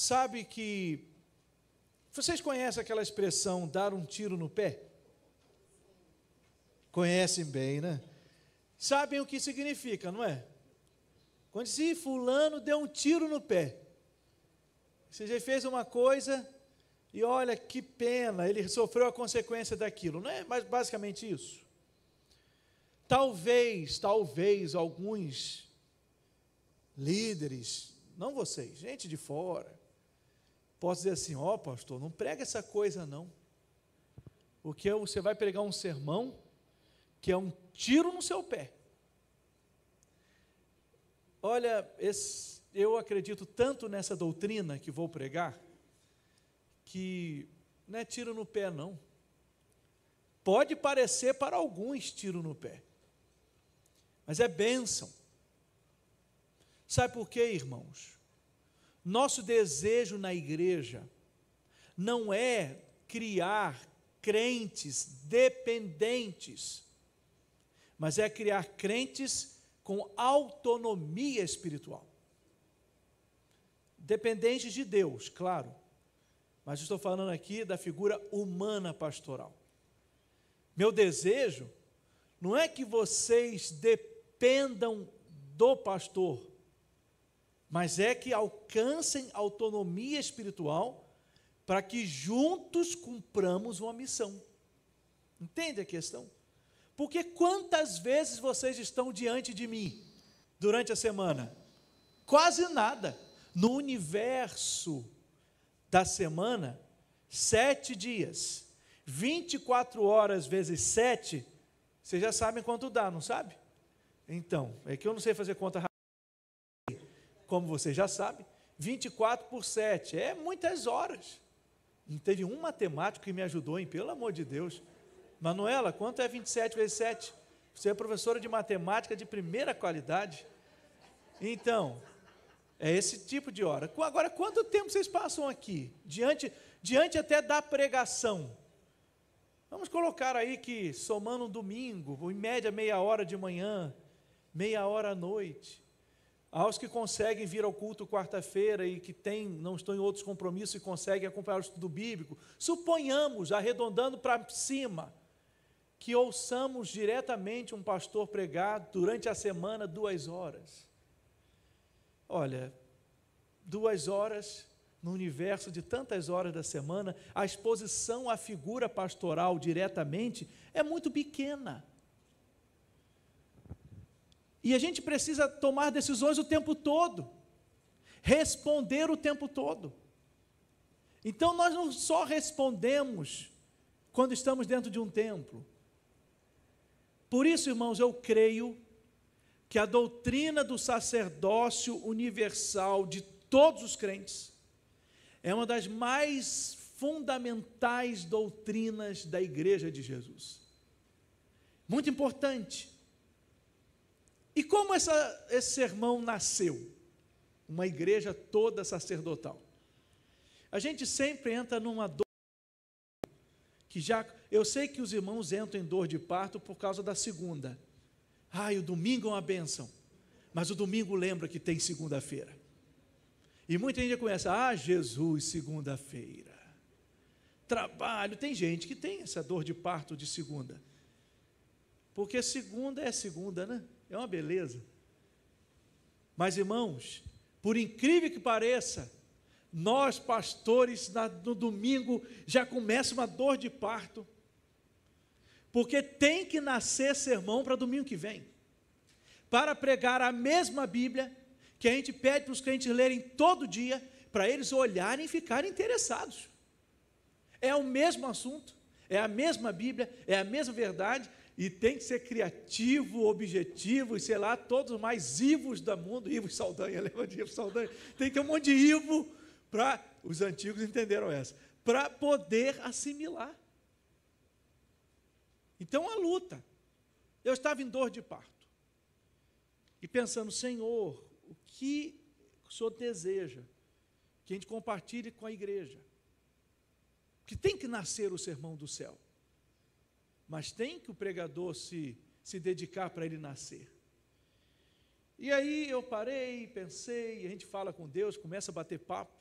Sabe que vocês conhecem aquela expressão dar um tiro no pé? Conhecem bem, né? Sabem o que significa, não é? Quando se fulano deu um tiro no pé. Você já fez uma coisa e olha que pena, ele sofreu a consequência daquilo. Não é mas basicamente isso? Talvez alguns líderes, não vocês, gente de fora, posso dizer assim, pastor, não prega essa coisa não, porque você vai pregar um sermão que é um tiro no seu pé. Olha, eu acredito tanto nessa doutrina que vou pregar, que não é tiro no pé não, pode parecer para alguns tiro no pé, mas é bênção. Sabe por quê, irmãos? Nosso desejo na igreja não é criar crentes dependentes, mas é criar crentes com autonomia espiritual. Dependentes de Deus, claro, mas estou falando aqui da figura humana pastoral. Meu desejo não é que vocês dependam do pastor, mas é que alcancem autonomia espiritual para que juntos cumpramos uma missão. Entende a questão? Porque quantas vezes vocês estão diante de mim durante a semana? Quase nada. No universo da semana, 7 dias, 24 horas vezes 7, vocês já sabem quanto dá, não sabe? Então, é que eu não sei fazer conta rápida, como vocês já sabem, 24 por 7, é muitas horas. Não teve um matemático que me ajudou, hein? Pelo amor de Deus. Manuela, quanto é 27 vezes 7? Você é professora de matemática de primeira qualidade. Então, é esse tipo de hora. Agora, quanto tempo vocês passam aqui? Diante até da pregação. Vamos colocar aí que, somando um domingo, em média meia hora de manhã, meia hora à noite. Aos que conseguem vir ao culto quarta-feira e que não estão em outros compromissos e conseguem acompanhar o estudo bíblico, suponhamos, arredondando para cima, que ouçamos diretamente um pastor pregar durante a semana 2 horas. Olha, 2 horas no universo de tantas horas da semana, a exposição à figura pastoral diretamente é muito pequena. E a gente precisa tomar decisões o tempo todo, responder o tempo todo. Então nós não só respondemos quando estamos dentro de um templo. Por isso, irmãos, eu creio que a doutrina do sacerdócio universal de todos os crentes é uma das mais fundamentais doutrinas da Igreja de Jesus. Muito importante. E como esse sermão nasceu? Uma igreja toda sacerdotal. A gente sempre entra numa dor, eu sei que os irmãos entram em dor de parto por causa da segunda. O domingo é uma bênção, mas o domingo lembra que tem segunda-feira. E muita gente conhece, Jesus, segunda-feira. Trabalho, tem gente que tem essa dor de parto de segunda. Porque segunda é segunda, né? É uma beleza. Mas, irmãos, por incrível que pareça, nós pastores, no domingo, já começa uma dor de parto, porque tem que nascer sermão para domingo que vem, para pregar a mesma Bíblia, que a gente pede para os crentes lerem todo dia, para eles olharem e ficarem interessados. É o mesmo assunto, é a mesma Bíblia, é a mesma verdade, e tem que ser criativo, objetivo, e sei lá, todos os mais Ivos do mundo, Ivo Saldanha, lembra de Ivo Saldanha? Tem que ter um monte de Ivo, os antigos entenderam essa, para poder assimilar. Então, a luta. Eu estava em dor de parto, e pensando, Senhor, o que o Senhor deseja que a gente compartilhe com a igreja? Que tem que nascer o sermão do céu. Mas tem que o pregador se dedicar para ele nascer. E aí eu parei, pensei, a gente fala com Deus, começa a bater papo.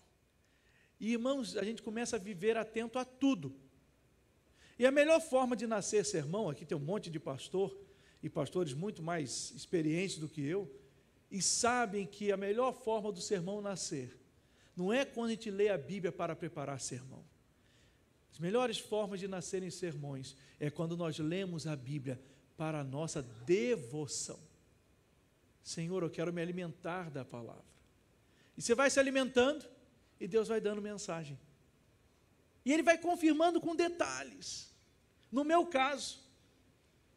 E, irmãos, a gente começa a viver atento a tudo. E a melhor forma de nascer sermão, aqui tem um monte de pastor, e pastores muito mais experientes do que eu, e sabem que a melhor forma do sermão nascer, não é quando a gente lê a Bíblia para preparar sermão. As melhores formas de nascerem sermões é quando nós lemos a Bíblia para a nossa devoção. Senhor, eu quero me alimentar da palavra. E você vai se alimentando, e Deus vai dando mensagem. E Ele vai confirmando com detalhes. No meu caso,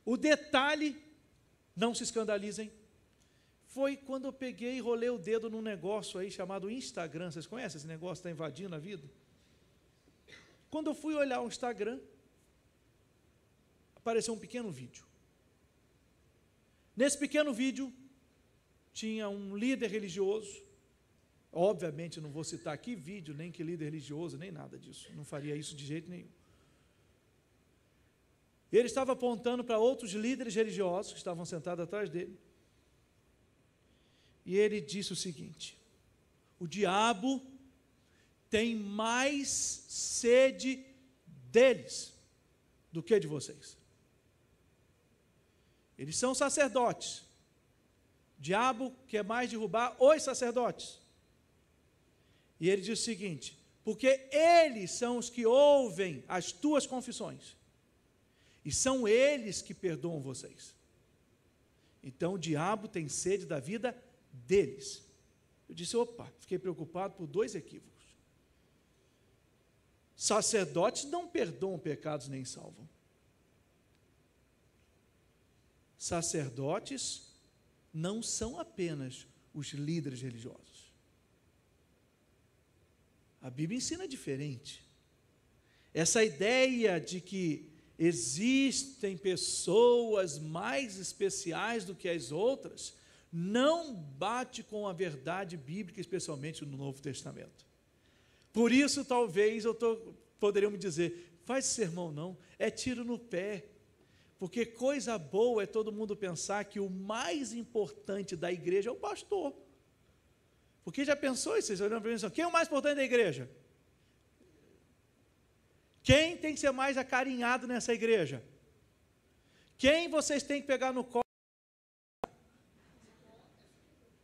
o detalhe, não se escandalizem, foi quando eu peguei e rolei o dedo num negócio aí chamado Instagram. Vocês conhecem esse negócio que está invadindo a vida? Quando eu fui olhar o Instagram, apareceu um pequeno vídeo. Nesse pequeno vídeo, tinha um líder religioso. Obviamente, não vou citar aqui vídeo, nem que líder religioso, nem nada disso. Não faria isso de jeito nenhum. Ele estava apontando para outros líderes religiosos que estavam sentados atrás dele. E ele disse o seguinte: o diabo tem mais sede deles do que de vocês. Eles são sacerdotes. O diabo quer mais derrubar os sacerdotes. E ele diz o seguinte: porque eles são os que ouvem as tuas confissões, e são eles que perdoam vocês. Então o diabo tem sede da vida deles. Eu disse, opa, fiquei preocupado por dois equívocos. Sacerdotes não perdoam pecados nem salvam. Sacerdotes não são apenas os líderes religiosos. A Bíblia ensina diferente. Essa ideia de que existem pessoas mais especiais do que as outras não bate com a verdade bíblica, especialmente no Novo Testamento. Por isso, talvez, poderiam me dizer, faz sermão não, é tiro no pé, porque coisa boa é todo mundo pensar que o mais importante da igreja é o pastor. Porque já pensou, vocês olhando para mim, quem é o mais importante da igreja? Quem tem que ser mais acarinhado nessa igreja? Quem vocês têm que pegar no colo?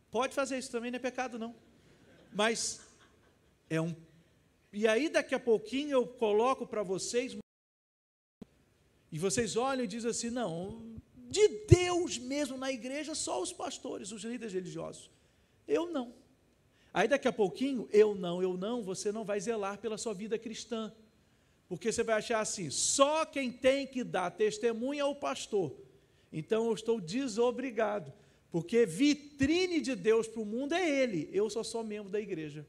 Pode fazer isso também, não é pecado não. Mas é um... E aí daqui a pouquinho eu coloco para vocês, e vocês olham e dizem assim, não, de Deus mesmo na igreja, só os pastores, os líderes religiosos. Eu não. Aí daqui a pouquinho, eu não, você não vai zelar pela sua vida cristã. Porque você vai achar assim, só quem tem que dar testemunho é o pastor. Então eu estou desobrigado, porque vitrine de Deus para o mundo é ele, eu só sou membro da igreja.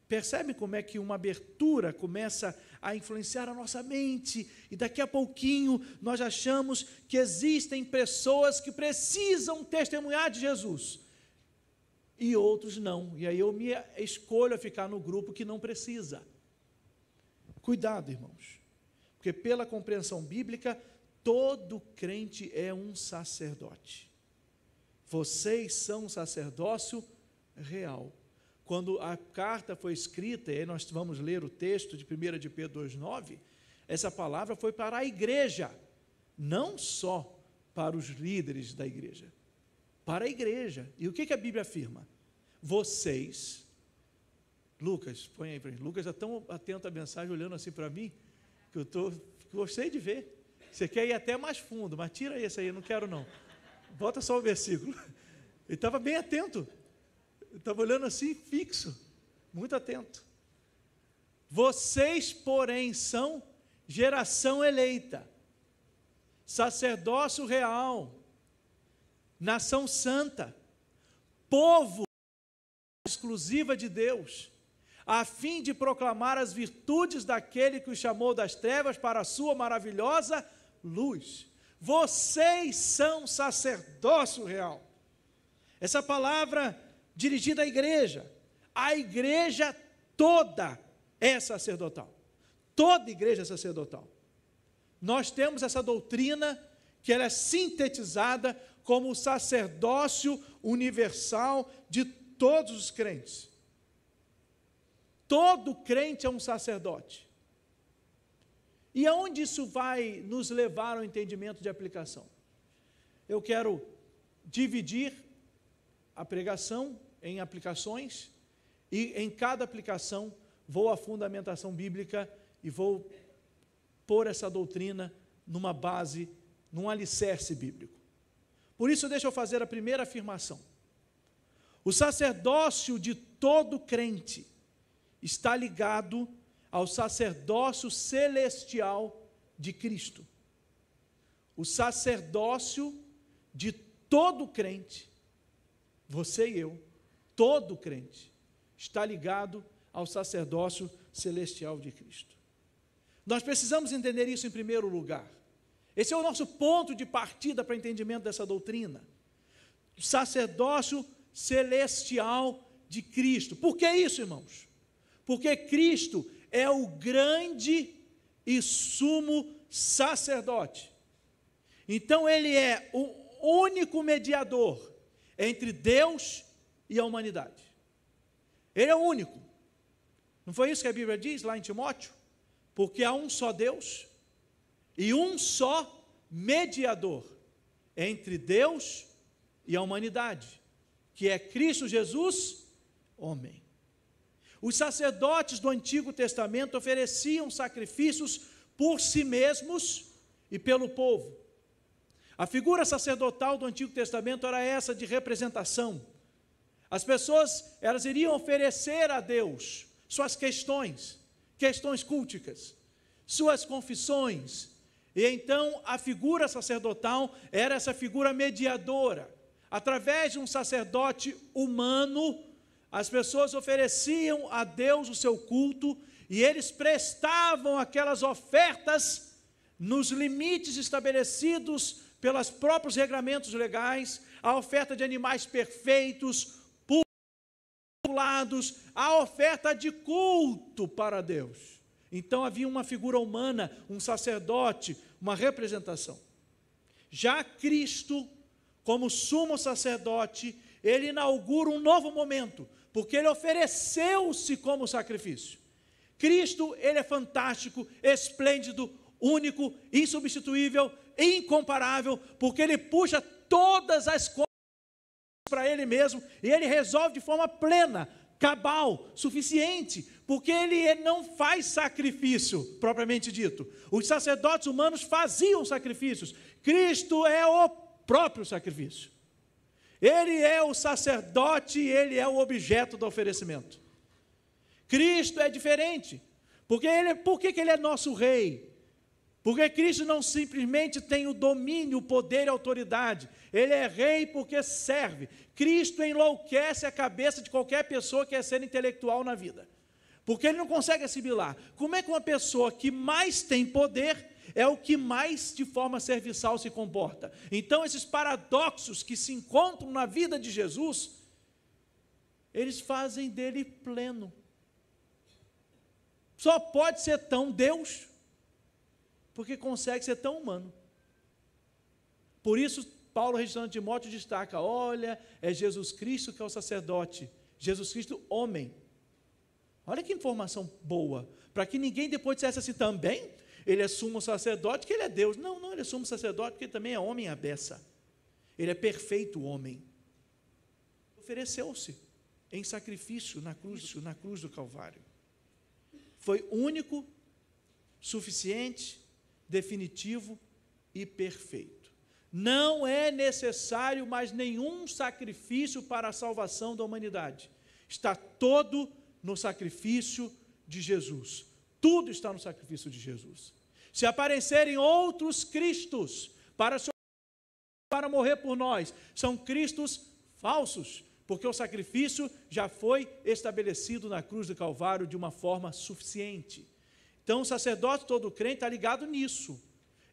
Percebe como é que uma abertura começa a influenciar a nossa mente, e daqui a pouquinho nós achamos que existem pessoas que precisam testemunhar de Jesus, e outros não, e aí eu me escolho a ficar no grupo que não precisa. Cuidado, irmãos, porque pela compreensão bíblica, todo crente é um sacerdote. Vocês são um sacerdócio real. Quando a carta foi escrita, e aí nós vamos ler o texto de 1 de Pedro 2,9, essa palavra foi para a igreja, não só para os líderes da igreja, para a igreja. E o que a Bíblia afirma? Vocês... Lucas, põe aí para mim. Lucas está tão atento à mensagem, olhando assim para mim, que eu gostei de ver. Você quer ir até mais fundo, mas tira esse aí, eu não quero não. Bota só o versículo. Ele estava bem atento. Ele estava olhando assim, fixo, muito atento. Vocês, porém, são geração eleita, sacerdócio real, nação santa, povo exclusiva de Deus, a fim de proclamar as virtudes daquele que os chamou das trevas para a sua maravilhosa luz. Vocês são sacerdócio real. Essa palavra dirigida à igreja, a igreja toda é sacerdotal. Toda igreja é sacerdotal. Nós temos essa doutrina que ela é sintetizada como o sacerdócio universal de todos os crentes. todo crente é um sacerdote. E aonde isso vai nos levar ao entendimento de aplicação? Eu quero dividir a pregação em aplicações, e em cada aplicação vou à fundamentação bíblica e vou pôr essa doutrina numa base, num alicerce bíblico. Por isso, deixa eu fazer a primeira afirmação. O sacerdócio de todo crente está ligado ao sacerdócio celestial de Cristo. O sacerdócio de todo crente, você e eu, todo crente, está ligado ao sacerdócio celestial de Cristo. Nós precisamos entender isso em primeiro lugar. Esse é o nosso ponto de partida para o entendimento dessa doutrina. O sacerdócio celestial de Cristo. Por que isso, irmãos? Porque Cristo é o grande e sumo sacerdote. Então ele é o único mediador entre Deus e a humanidade. Ele é o único. Não foi isso que a Bíblia diz lá em Timóteo? Porque há um só Deus e um só mediador entre Deus e a humanidade, que é Cristo Jesus, homem. Os sacerdotes do Antigo Testamento ofereciam sacrifícios por si mesmos e pelo povo. A figura sacerdotal do Antigo Testamento era essa de representação. As pessoas, elas iriam oferecer a Deus suas questões culticas, suas confissões, e então a figura sacerdotal era essa figura mediadora. Através de um sacerdote humano, as pessoas ofereciam a Deus o seu culto, e eles prestavam aquelas ofertas nos limites estabelecidos pelos próprios regramentos legais, a oferta de animais perfeitos, pulados, a oferta de culto para Deus. Então havia uma figura humana, um sacerdote, uma representação. Já Cristo, como sumo sacerdote, ele inaugura um novo momento, porque ele ofereceu-se como sacrifício. Cristo, ele é fantástico, esplêndido, único, insubstituível, incomparável, porque ele puxa todas as coisas para ele mesmo, e ele resolve de forma plena, cabal, suficiente, porque ele não faz sacrifício, propriamente dito. Os sacerdotes humanos faziam sacrifícios. Cristo é o próprio sacrifício. Ele é o sacerdote, ele é o objeto do oferecimento. Cristo é diferente, por que ele é nosso rei? Porque Cristo não simplesmente tem o domínio, o poder e a autoridade. Ele é rei porque serve. Cristo enlouquece a cabeça de qualquer pessoa que quer ser intelectual na vida. Porque ele não consegue assimilar. Como é que uma pessoa que mais tem poder é o que mais de forma serviçal se comporta? Então esses paradoxos que se encontram na vida de Jesus, eles fazem dele pleno. Só pode ser tão Deus porque consegue ser tão humano. Por isso, Paulo, registrando Timóteo, destaca, olha, é Jesus Cristo que é o sacerdote, Jesus Cristo, homem. Olha que informação boa, para que ninguém depois dissesse assim, também, ele é sumo sacerdote, que ele é Deus. Não, ele é sumo sacerdote, porque ele também é homem à beça. Ele é perfeito homem. Ofereceu-se em sacrifício na cruz do Calvário. Foi único, suficiente, definitivo e perfeito. Não é necessário mais nenhum sacrifício para a salvação da humanidade. Está todo no sacrifício de Jesus. Tudo está no sacrifício de Jesus. Se aparecerem outros Cristos para morrer por nós, são Cristos falsos, porque o sacrifício já foi estabelecido na cruz do Calvário de uma forma suficiente. Então, o sacerdote todo crente está ligado nisso.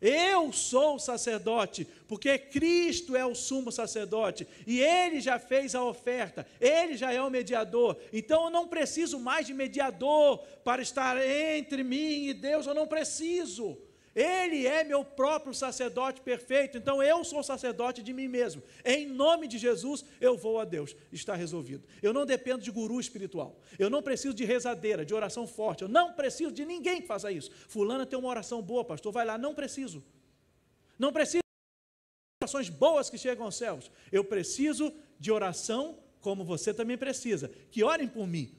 Eu sou o sacerdote, porque Cristo é o sumo sacerdote, e Ele já fez a oferta, Ele já é o mediador, então eu não preciso mais de mediador para estar entre mim e Deus, eu não preciso. Ele é meu próprio sacerdote perfeito, então eu sou sacerdote de mim mesmo. Em nome de Jesus, eu vou a Deus. Está resolvido. Eu não dependo de guru espiritual. Eu não preciso de rezadeira, de oração forte. Eu não preciso de ninguém que faça isso. Fulana tem uma oração boa, pastor, vai lá. Não preciso. Não preciso de orações boas que chegam aos céus. Eu preciso de oração como você também precisa, que orem por mim.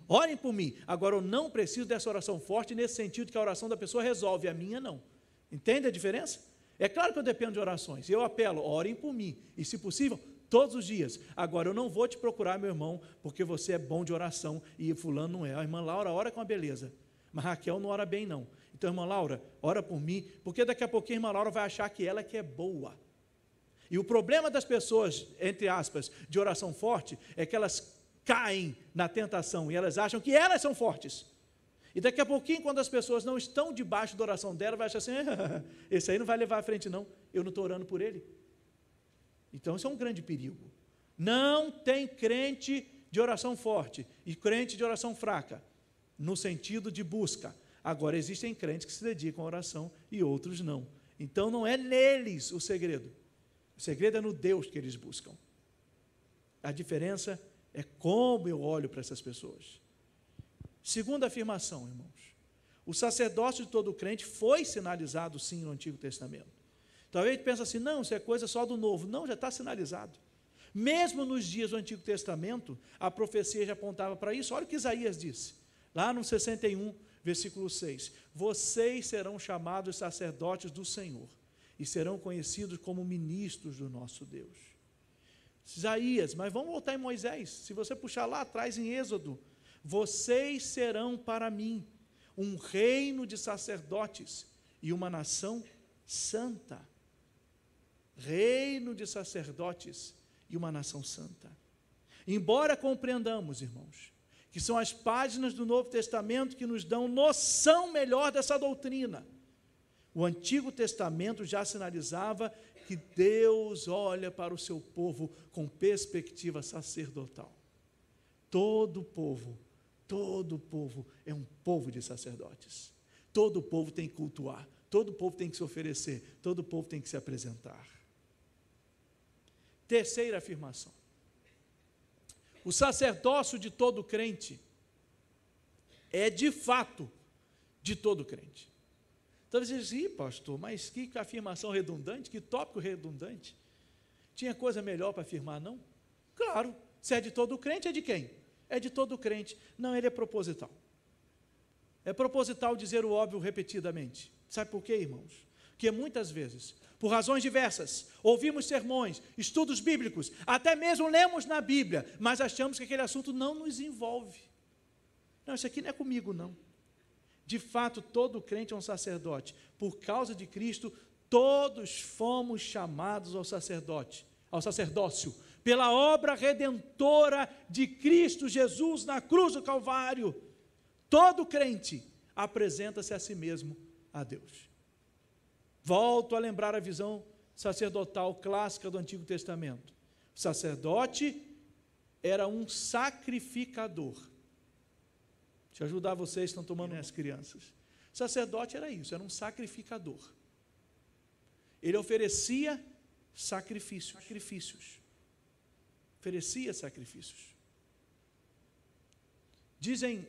Agora, eu não preciso dessa oração forte nesse sentido que a oração da pessoa resolve, a minha não. Entende a diferença? É claro que eu dependo de orações, eu apelo, orem por mim, e se possível, todos os dias. Agora, eu não vou te procurar, meu irmão, porque você é bom de oração, e fulano não é. A irmã Laura ora com a beleza, mas Raquel não ora bem não. Então, irmã Laura, ora por mim, porque daqui a pouquinho a irmã Laura vai achar que ela que é boa. E o problema das pessoas, entre aspas, de oração forte, é que elas caem na tentação e elas acham que elas são fortes. E daqui a pouquinho, quando as pessoas não estão debaixo da oração dela, vai achar assim, esse aí não vai levar à frente não, eu não estou orando por ele. Então isso é um grande perigo. Não tem crente de oração forte e crente de oração fraca, no sentido de busca. Agora, existem crentes que se dedicam à oração e outros não. Então não é neles o segredo. O segredo é no Deus que eles buscam. A diferença é como eu olho para essas pessoas. Segunda afirmação, irmãos. O sacerdócio de todo crente foi sinalizado, sim, no Antigo Testamento. Talvez a gente pense assim, não, isso é coisa só do Novo. Não, já está sinalizado. Mesmo nos dias do Antigo Testamento, a profecia já apontava para isso. Olha o que Isaías disse, lá no 61, versículo 6. Vocês serão chamados sacerdotes do Senhor e serão conhecidos como ministros do nosso Deus. Isaías, mas vamos voltar em Moisés. Se você puxar lá atrás em Êxodo, vocês serão para mim um reino de sacerdotes e uma nação santa. Reino de sacerdotes e uma nação santa. Embora compreendamos, irmãos, que são as páginas do Novo Testamento que nos dão noção melhor dessa doutrina, o Antigo Testamento já sinalizava que Deus olha para o seu povo com perspectiva sacerdotal. Todo povo é um povo de sacerdotes. Todo povo tem que cultuar, todo povo tem que se oferecer, todo povo tem que se apresentar. Terceira afirmação. O sacerdócio de todo crente é de fato de todo crente. Então você diz, pastor, mas que afirmação redundante, que tópico redundante. Tinha coisa melhor para afirmar, não? Claro, se é de todo crente, é de quem? É de todo crente. Não, ele é proposital. É proposital dizer o óbvio repetidamente. Sabe por quê, irmãos? Porque muitas vezes, por razões diversas, ouvimos sermões, estudos bíblicos, até mesmo lemos na Bíblia, mas achamos que aquele assunto não nos envolve. Não, isso aqui não é comigo, não. De fato, todo crente é um sacerdote. Por causa de Cristo, todos fomos chamados ao sacerdócio, pela obra redentora de Cristo Jesus na cruz do Calvário. Todo crente apresenta-se a si mesmo a Deus. Volto a lembrar a visão sacerdotal clássica do Antigo Testamento. O sacerdote era um sacrificador. Deixa eu ajudar vocês que estão tomando as crianças. O sacerdote era isso, era um sacrificador. Ele oferecia sacrifícios. Oferecia sacrifícios. Dizem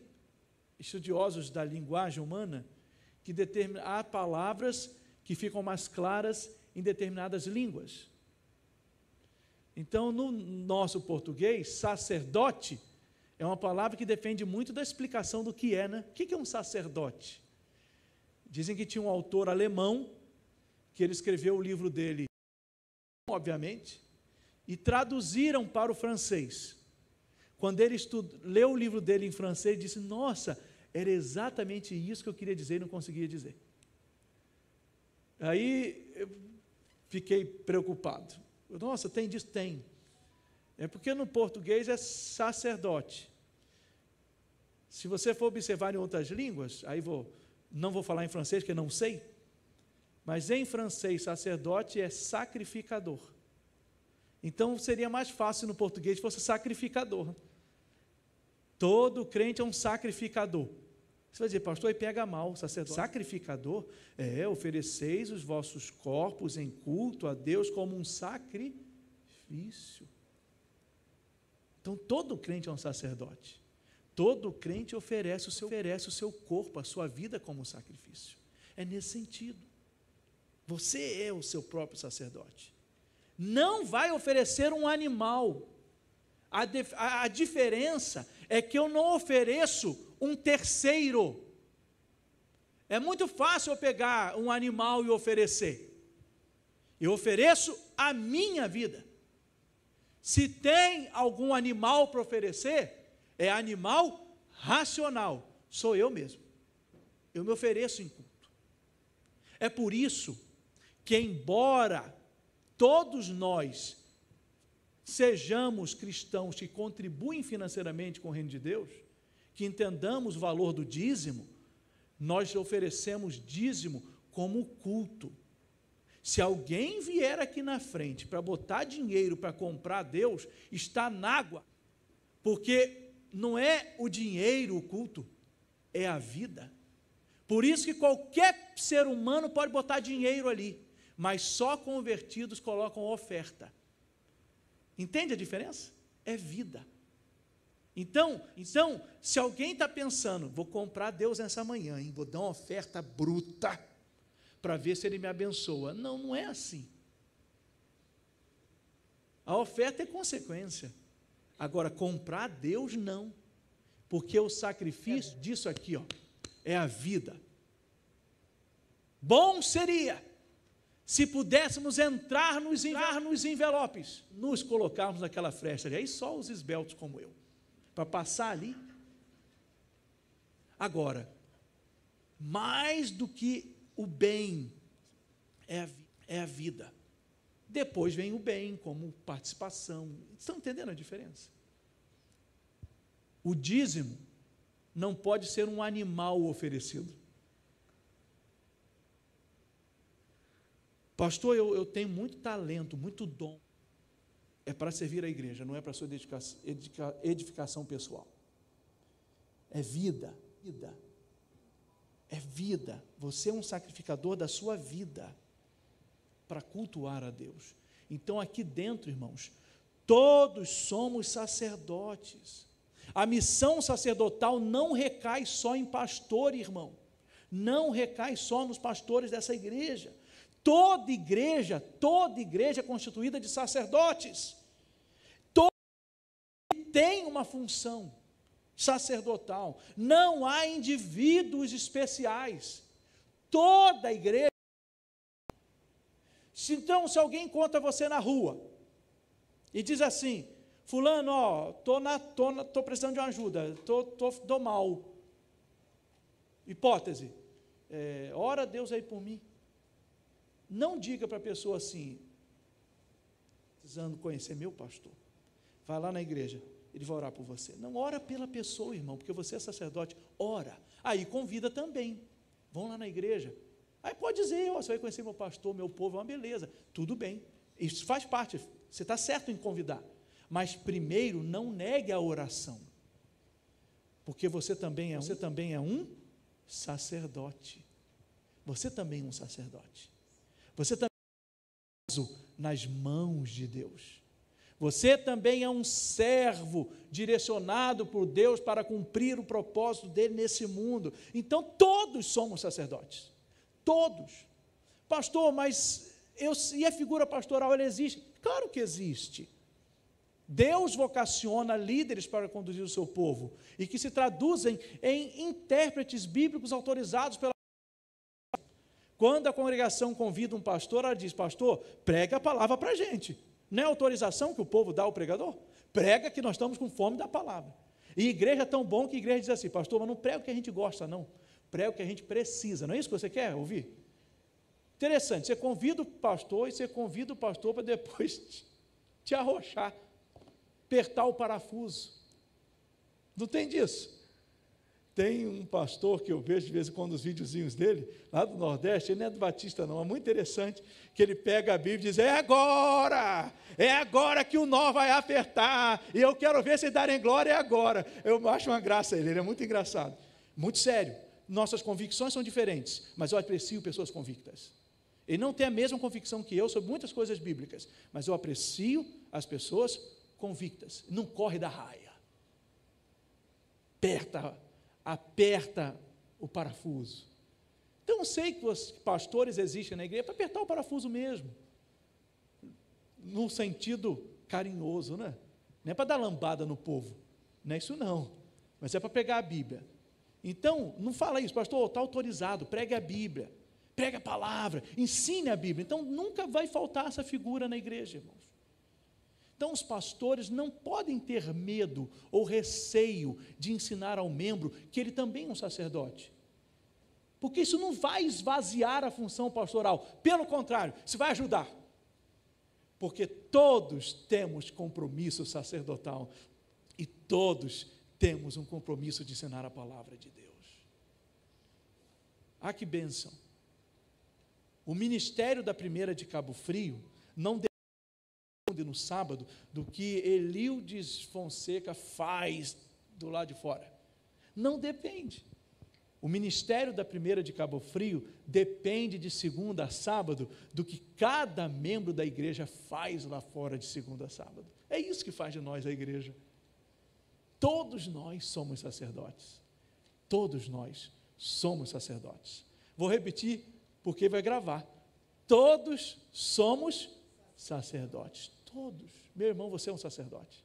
estudiosos da linguagem humana que há palavras que ficam mais claras em determinadas línguas. Então, no nosso português, sacerdote é uma palavra que depende muito da explicação do que é, né? O que é um sacerdote? Dizem que tinha um autor alemão, que ele escreveu o livro dele, obviamente, e traduziram para o francês. Quando ele leu o livro dele em francês, ele disse, nossa, era exatamente isso que eu queria dizer e não conseguia dizer. Aí eu fiquei preocupado. Nossa, tem disso? Tem. É porque no português é sacerdote. Se você for observar em outras línguas, aí não vou falar em francês, porque não sei, mas em francês, sacerdote é sacrificador. Então, seria mais fácil no português se fosse sacrificador. Todo crente é um sacrificador. Você vai dizer, pastor, aí pega mal, sacerdote. Sacrificador, ofereceis os vossos corpos em culto a Deus como um sacrifício. Então, todo crente é um sacerdote. Todo crente oferece o seu corpo, a sua vida como sacrifício. É nesse sentido. Você é o seu próprio sacerdote. Não vai oferecer um animal. A diferença é que eu não ofereço um terceiro. É muito fácil eu pegar um animal e oferecer. Eu ofereço a minha vida. Se tem algum animal para oferecer, é animal racional. Sou eu mesmo. Eu me ofereço em culto. É por isso que, embora todos nós sejamos cristãos que contribuem financeiramente com o reino de Deus, que entendamos o valor do dízimo, nós oferecemos dízimo como culto. Se alguém vier aqui na frente para botar dinheiro para comprar Deus, está na água, porque não é o dinheiro o culto, é a vida. Por isso que qualquer ser humano pode botar dinheiro ali, mas só convertidos colocam oferta. Entende a diferença? É vida. Então, se alguém está pensando, vou comprar Deus nessa manhã, hein? Vou dar uma oferta bruta para ver se Ele me abençoa. Não, não é assim. A oferta é consequência. Agora, comprar Deus, não. Porque o sacrifício disso aqui, é a vida. Bom seria se pudéssemos entrar nos envelopes, nos colocarmos naquela fresta ali, aí só os esbeltos como eu, para passar ali. Agora, mais do que o bem, é a vida. Depois vem o bem, como participação. Estão entendendo a diferença? O dízimo não pode ser um animal oferecido. Pastor, eu tenho muito talento, muito dom. É para servir a igreja, não é para a sua edificação pessoal. É vida. É vida. Você é um sacrificador da sua vida para cultuar a Deus. Então, aqui dentro, irmãos, todos somos sacerdotes. A missão sacerdotal não recai só em pastor, irmão. Não recai só nos pastores dessa igreja. Toda igreja é constituída de sacerdotes. Toda tem uma função sacerdotal. Não há indivíduos especiais. Toda igreja. Então, se alguém encontra você na rua e diz assim, fulano, tô precisando de uma ajuda, tô mal. Hipótese, ora a Deus aí por mim. Não diga para a pessoa assim, precisando conhecer meu pastor, vai lá na igreja, ele vai orar por você. Não, ora pela pessoa, irmão, porque você é sacerdote, ora. Aí convida também, vão lá na igreja. Aí pode dizer, você vai conhecer meu pastor, meu povo, é uma beleza. Tudo bem, isso faz parte, você está certo em convidar. Mas primeiro, não negue a oração, porque você também é um sacerdote. Você também é um sacerdote. Você também é um vaso nas mãos de Deus. Você também é um servo direcionado por Deus para cumprir o propósito dele nesse mundo. Então, todos somos sacerdotes. Todos. Pastor, mas e a figura pastoral, ela existe? Claro que existe. Deus vocaciona líderes para conduzir o seu povo e que se traduzem em intérpretes bíblicos autorizados pela. Quando a congregação convida um pastor, ela diz, pastor, prega a palavra para a gente. Não é autorização que o povo dá ao pregador? Prega que nós estamos com fome da palavra. E igreja é tão bom que a igreja diz assim, pastor, mas não prega o que a gente gosta, não. Prega o que a gente precisa. Não é isso que você quer ouvir? Interessante, você convida o pastor e você convida o pastor para depois te arrochar, apertar o parafuso. Não tem disso? Tem um pastor que eu vejo de vez em quando os videozinhos dele, lá do Nordeste, ele não é do Batista não, é muito interessante, que ele pega a Bíblia e diz, é agora que o nó vai apertar, e eu quero ver vocês darem glória, é agora. Eu acho uma graça ele é muito engraçado. Muito sério. Nossas convicções são diferentes, mas eu aprecio pessoas convictas. Ele não tem a mesma convicção que eu sobre muitas coisas bíblicas, mas eu aprecio as pessoas convictas. Não corre da raia. Aperta o parafuso. Então, eu sei que os pastores existem na igreja para apertar o parafuso mesmo, num sentido carinhoso, né? Não é para dar lambada no povo, não é isso não, mas é para pegar a Bíblia. Então, não fala isso, pastor, está autorizado, pregue a Bíblia, pregue a palavra, ensine a Bíblia. Então, nunca vai faltar essa figura na igreja, irmãos. Então, os pastores não podem ter medo ou receio de ensinar ao membro que ele também é um sacerdote, porque isso não vai esvaziar a função pastoral, pelo contrário, isso vai ajudar, porque todos temos compromisso sacerdotal e todos temos um compromisso de ensinar a palavra de Deus. Ah, que bênção! O ministério da primeira de Cabo Frio não depende no sábado do que Elildes Fonseca faz do lado de fora. Não depende. O ministério da primeira de Cabo Frio depende de segunda a sábado do que cada membro da igreja faz lá fora de segunda a sábado. É isso que faz de nós a igreja. Todos nós somos sacerdotes. Todos nós somos sacerdotes. Vou repetir, porque vai gravar. Todos somos sacerdotes. Todos. Meu irmão, você é um sacerdote.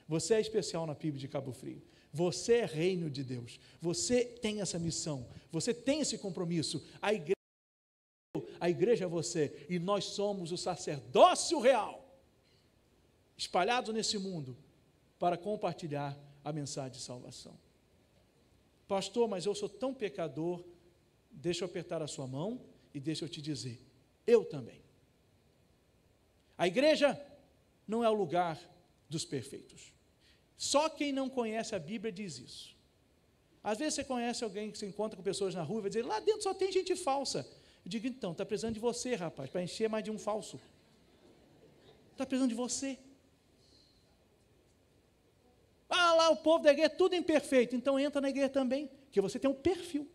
Você é especial na PIB de Cabo Frio. Você é reino de Deus. Você tem essa missão. Você tem esse compromisso. A igreja é você. E nós somos o sacerdócio real, espalhado nesse mundo, para compartilhar a mensagem de salvação. Pastor, mas eu sou tão pecador. Deixa eu apertar a sua mão e deixa eu te dizer, eu também. A igreja não é o lugar dos perfeitos. Só quem não conhece a Bíblia diz isso. Às vezes você conhece alguém que se encontra com pessoas na rua e vai dizer, lá dentro só tem gente falsa. Eu digo, então, está precisando de você, rapaz, para encher mais de um falso. Está precisando de você. Ah, lá o povo da igreja é tudo imperfeito, então entra na igreja também, porque você tem um perfil.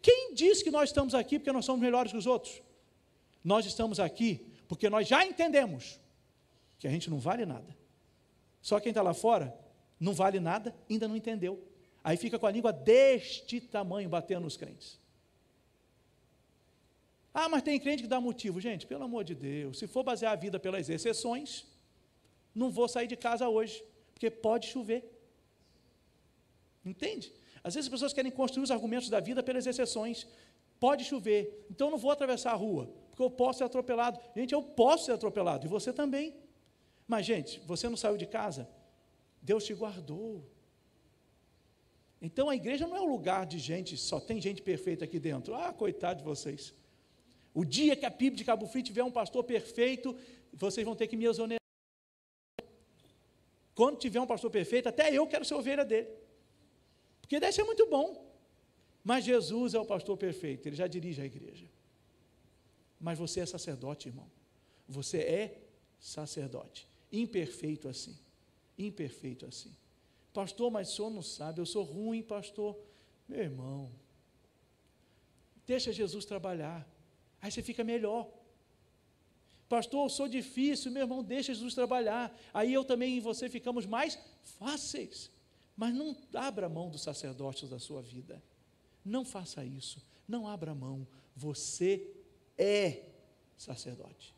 Quem diz que nós estamos aqui porque nós somos melhores que os outros? Nós estamos aqui porque nós já entendemos que a gente não vale nada. Só quem está lá fora não vale nada, ainda não entendeu. Aí fica com a língua deste tamanho batendo nos crentes. Ah, mas tem crente que dá motivo. Gente, pelo amor de Deus, se for basear a vida pelas exceções, não vou sair de casa hoje, porque pode chover. Entende? Às vezes as pessoas querem construir os argumentos da vida pelas exceções. Pode chover, então eu não vou atravessar a rua, porque eu posso ser atropelado. Gente, eu posso ser atropelado, e você também. Mas, gente, você não saiu de casa? Deus te guardou. Então, a igreja não é um lugar de gente, só tem gente perfeita aqui dentro. Ah, coitado de vocês. O dia que a PIB de Cabo Frio tiver um pastor perfeito, vocês vão ter que me exonerar. Quando tiver um pastor perfeito, até eu quero ser ovelha dele. Porque deve ser muito bom. Mas Jesus é o pastor perfeito, ele já dirige a igreja. Mas você é sacerdote, irmão. Você é sacerdote. Imperfeito assim. Imperfeito assim. Pastor, mas o senhor não sabe, eu sou ruim, pastor. Meu irmão, deixa Jesus trabalhar. Aí você fica melhor. Pastor, eu sou difícil, meu irmão, deixa Jesus trabalhar. Aí eu também e você ficamos mais fáceis. Mas não abra mão dos sacerdotes da sua vida. Não faça isso. Não abra mão. Você é sacerdote.